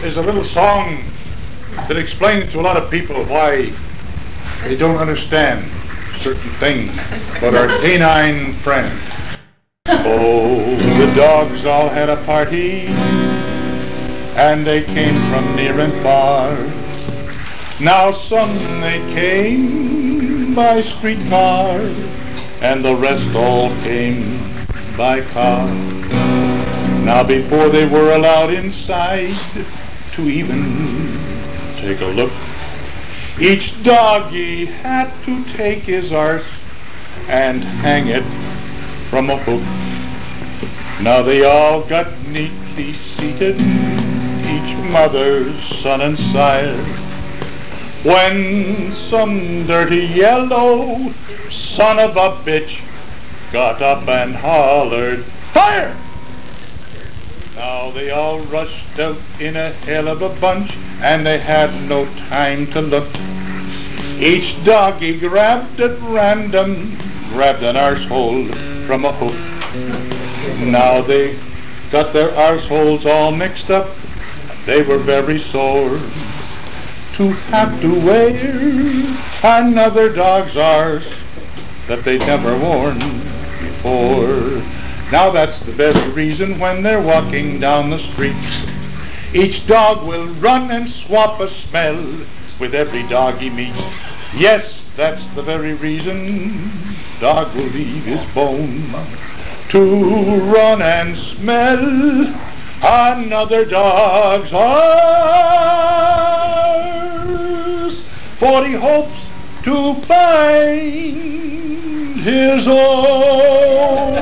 is a little song that explains to a lot of people why they don't understand certain things about our canine friend. Oh, the dogs all had a party, and they came from near and far. Now some they came by streetcar, and the rest all came by car. Now before they were allowed inside to even take a look, each doggy had to take his arse and hang it from a hook. Now they all got neatly seated, each mother's son and sire, when some dirty yellow son of a bitch got up and hollered, "Fire!" Now they all rushed out in a hell of a bunch, and they had no time to look. Each doggy grabbed at random, grabbed an arsehole from a hook. Now they got their arseholes all mixed up. They were very sore to have to wear another dog's arse that they'd never worn before. Now that's the very reason when they're walking down the street, each dog will run and swap a smell with every dog he meets. Yes, that's the very reason dog will leave his bone to run and smell another dog's arse, for he hopes to find his own.